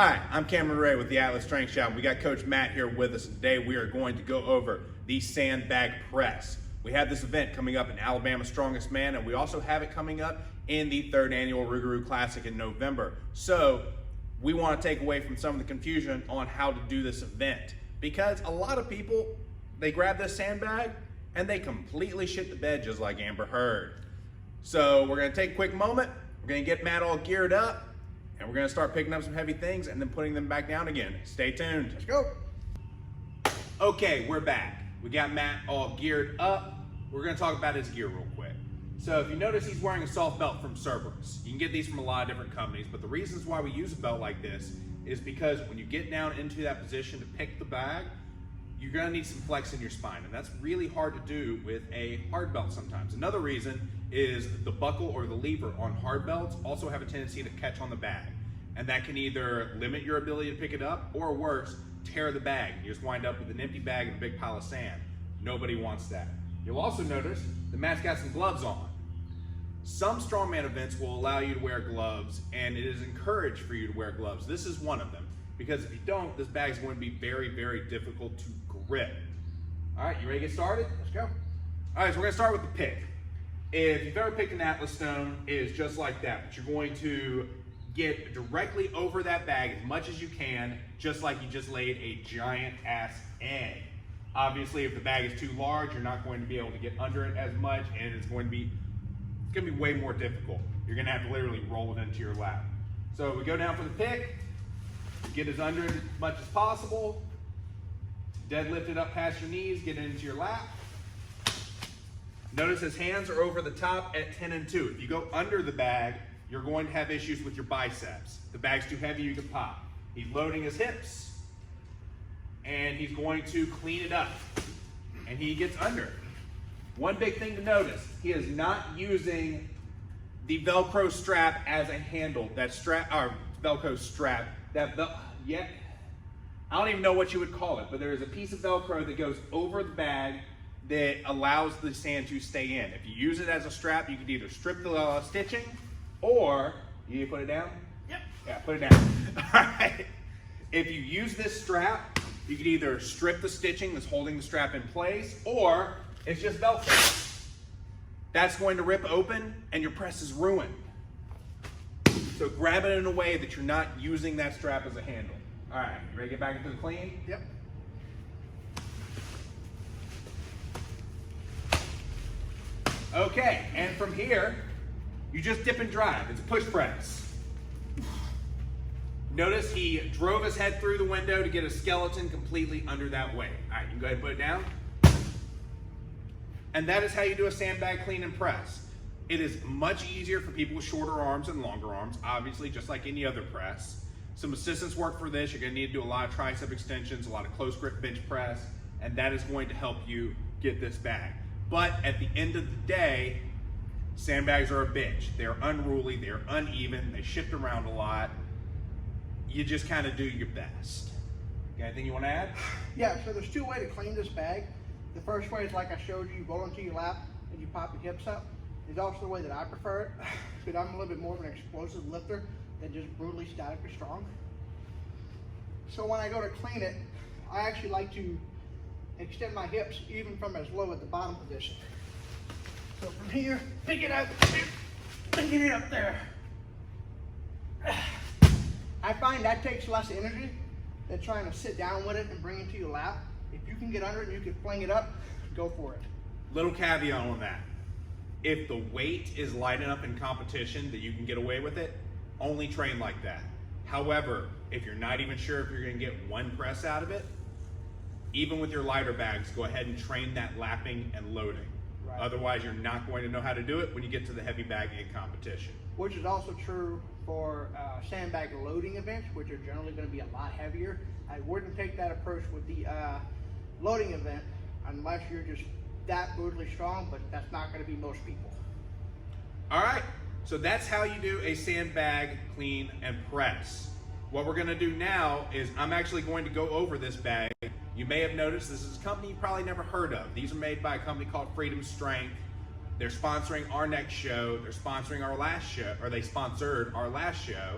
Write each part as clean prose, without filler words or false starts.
Hi, I'm Cameron Ray with the Atlas Strength Shop. We got Coach Matt here with us, and today we are going to go over the Sandbag Press. We have this event coming up in Alabama's Strongest Man, and we also have it coming up in the 3rd Annual Rougarou Classic in November. So we want to take away from some of the confusion on how to do this event, because a lot of people, they grab this sandbag and they completely shit the bed just like Amber Heard. So we're going to take a quick moment, we're going to get Matt all geared up, and we're gonna start picking up some heavy things and then putting them back down again. Stay tuned. Let's go. Okay, we're back. We got Matt all geared up. We're gonna talk about his gear real quick. So if you notice, he's wearing a soft belt from Cerberus. You can get these from a lot of different companies, but the reasons why we use a belt like this is because when you get down into that position to pick the bag, you're gonna need some flex in your spine, and that's really hard to do with a hard belt sometimes. Another reason is the buckle or the lever on hard belts also have a tendency to catch on the bag, and that can either limit your ability to pick it up, or worse, tear the bag. You just wind up with an empty bag and a big pile of sand. Nobody wants that. You'll also notice the Matt's got some gloves on. Some strongman events will allow you to wear gloves, and it is encouraged for you to wear gloves. This is one of them, because if you don't, this bag is going to be very, very difficult to grip. All right, you ready to get started? Let's go. All right, so we're gonna start with the pick. If you've ever picked an Atlas stone, it is just like that, but you're going to get directly over that bag as much as you can, just like you just laid a giant ass egg. Obviously, if the bag is too large, you're not going to be able to get under it as much, and it's going to be way more difficult. You're gonna have to literally roll it into your lap. So we go down for the pick, get as under it as much as possible, deadlift it up past your knees, get it into your lap. Notice his hands are over the top at 10 and 2. If you go under the bag, you're going to have issues with your biceps. The bag's too heavy, you can pop. He's loading his hips, and he's going to clean it up, and he gets under. One big thing to notice, he is not using the Velcro strap as a handle. That strap, or Velcro strap, I don't even know what you would call it, but there is a piece of Velcro that goes over the bag that allows the sand to stay in. If you use it as a strap, you can either strip the stitching, or, you put it down? Yep. Yeah, put it down. All right. If you use this strap, you can either strip the stitching that's holding the strap in place, or it's just Velcro. That's going to rip open, and your press is ruined. So grab it in a way that you're not using that strap as a handle. All right, you ready to get back into the clean? Yep. Okay, and from here, you just dip and drive. It's a push press. Notice he drove his head through the window to get a skeleton completely under that weight. All right, you can go ahead and put it down. And that is how you do a sandbag clean and press. It is much easier for people with shorter arms and longer arms, obviously, just like any other press. Some assistance work for this. You're gonna need to do a lot of tricep extensions, a lot of close grip bench press, and that is going to help you get this bag. But at the end of the day, sandbags are a bitch. They're unruly, they're uneven, they shift around a lot. You just kind of do your best. Got anything you want to add? Yeah, so there's two ways to clean this bag. The first way is like I showed you roll into your lap and you pop your hips up. It's also the way that I prefer it, because I'm a little bit more of an explosive lifter than just brutally statically strong. So when I go to clean it, I actually like to extend my hips even from as low at the bottom position. So from here, pick it up and get it up there. I find that takes less energy than trying to sit down with it and bring it to your lap. If you can get under it and you can fling it up, go for it. Little caveat on that. If the weight is light enough in competition that you can get away with it, only train like that. However, if you're not even sure if you're gonna get one press out of it, even with your lighter bags, go ahead and train that lapping and loading. Right. Otherwise, you're not going to know how to do it when you get to the heavy bag in competition. Which is also true for sandbag loading events, which are generally going to be a lot heavier. I wouldn't take that approach with the loading event unless you're just that brutally strong, but that's not going to be most people. All right, so that's how you do a sandbag clean and press. What we're gonna do now is I'm actually going to go over this bag. You may have noticed this is a company you probably never heard of. These are made by a company called Freedom Strength. They're sponsoring our next show. They're sponsoring our last show, or they sponsored our last show.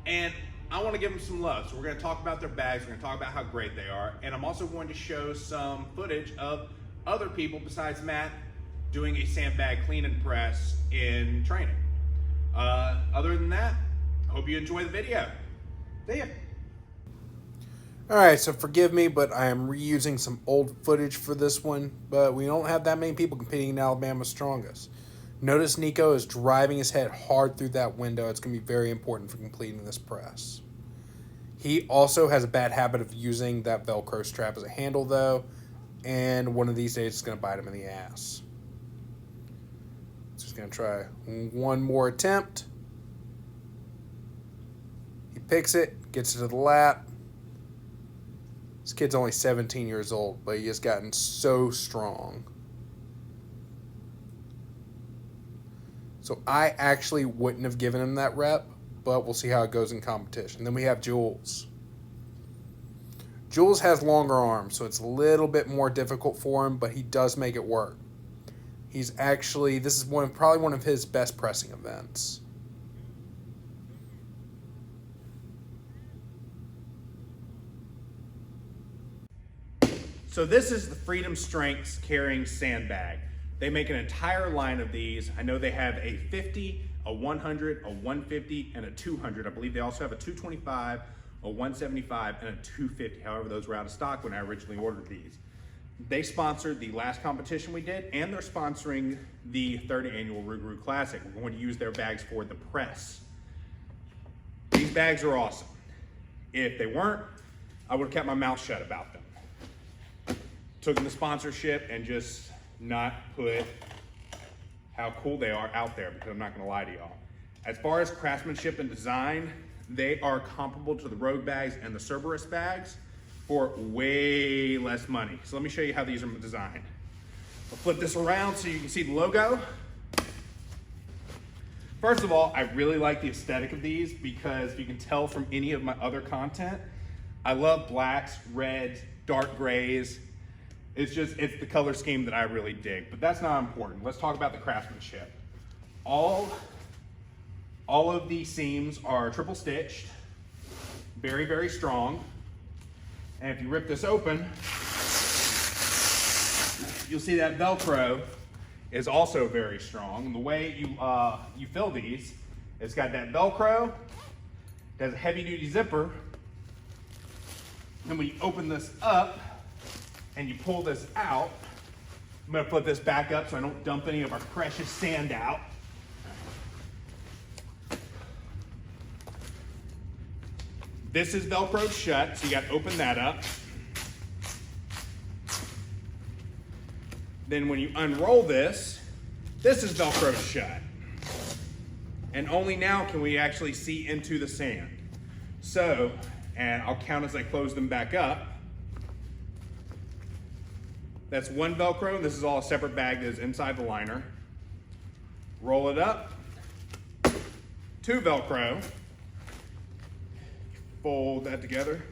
And I want to give them some love. So we're going to talk about their bags. We're going to talk about how great they are. And I'm also going to show some footage of other people besides Matt doing a sandbag clean and press in training. Other than that, I hope you enjoy the video. See ya. Alright, so forgive me, but I am reusing some old footage for this one, but we don't have that many people competing in Alabama's Strongest. Notice Nico is driving his head hard through that window. It's going to be very important for completing this press. He also has a bad habit of using that Velcro strap as a handle, though, and one of these days it's going to bite him in the ass. Just going to try one more attempt. He picks it, gets it to the lap. This kid's only 17 years old, but he has gotten so strong. So I actually wouldn't have given him that rep, but we'll see how it goes in competition. Then we have Jules. Jules has longer arms, so it's a little bit more difficult for him, but he does make it work. He's actually, this is probably one of his best pressing events. So this is the Freedom Strengths carrying sandbag. They make an entire line of these. I know they have a 50, a 100, a 150, and a 200. I believe they also have a 225, a 175, and a 250. However, those were out of stock when I originally ordered these. They sponsored the last competition we did, and they're sponsoring the third annual Rougarou Classic. We're going to use their bags for the press. These bags are awesome. If they weren't, I would have kept my mouth shut about them. Took the sponsorship and just not put how cool they are out there, because I'm not gonna lie to y'all. As far as craftsmanship and design, they are comparable to the Rogue bags and the Cerberus bags for way less money. So let me show you how these are designed. I'll flip this around so you can see the logo. First of all, I really like the aesthetic of these because you can tell from any of my other content, I love blacks, reds, dark grays. It's the color scheme that I really dig, but that's not important. Let's talk about the craftsmanship. All of these seams are triple stitched, very, very strong. And if you rip this open, you'll see that Velcro is also very strong. And the way you fill these, it's got that Velcro, it has a heavy duty zipper. And when you open this up, and you pull this out, I'm gonna put this back up so I don't dump any of our precious sand out. This is Velcroed shut, so you gotta open that up. Then when you unroll this is Velcroed shut. And only now can we actually see into the sand. So, and I'll count as I close them back up. That's one Velcro. This is all a separate bag that is inside the liner. Roll it up. Two Velcro. Fold that together.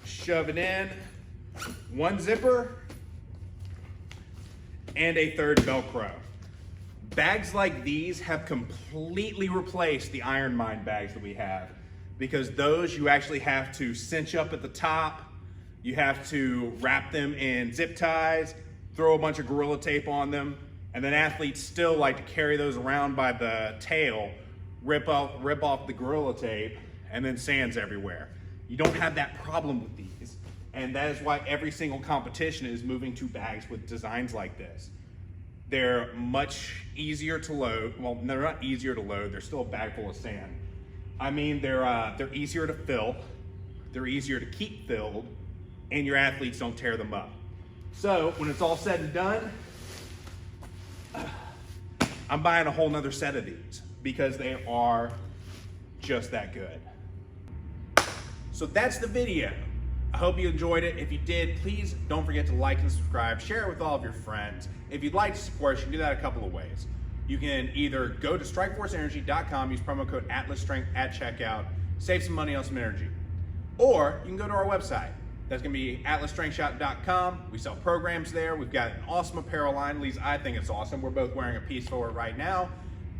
Shove it in. One zipper. And a third Velcro. Bags like these have completely replaced the Iron Mind bags that we have, because those you actually have to cinch up at the top. You have to wrap them in zip ties, throw a bunch of Gorilla Tape on them, and then athletes still like to carry those around by the tail, rip off the Gorilla Tape, and then sand's everywhere. You don't have that problem with these, and that is why every single competition is moving to bags with designs like this. They're much easier to load. Well, they're not easier to load, they're still a bag full of sand. I mean, they're easier to fill, they're easier to keep filled, and your athletes don't tear them up. So when it's all said and done, I'm buying a whole nother set of these because they are just that good. So that's the video. I hope you enjoyed it. If you did, please don't forget to like and subscribe, share it with all of your friends. If you'd like to support us, you can do that a couple of ways. You can either go to strikeforceenergy.com, use promo code ATLASSTRENGTH at checkout, save some money on some energy. Or you can go to our website. That's gonna be atlasstrengthshop.com. We sell programs there. We've got an awesome apparel line. At least I think it's awesome. We're both wearing a piece for it right now.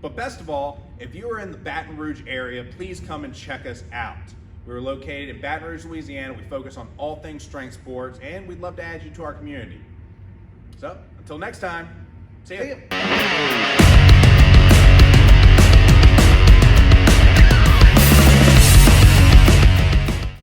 But best of all, if you are in the Baton Rouge area, please come and check us out. We're located in Baton Rouge, Louisiana. We focus on all things strength sports, and we'd love to add you to our community. So, until next time, see ya.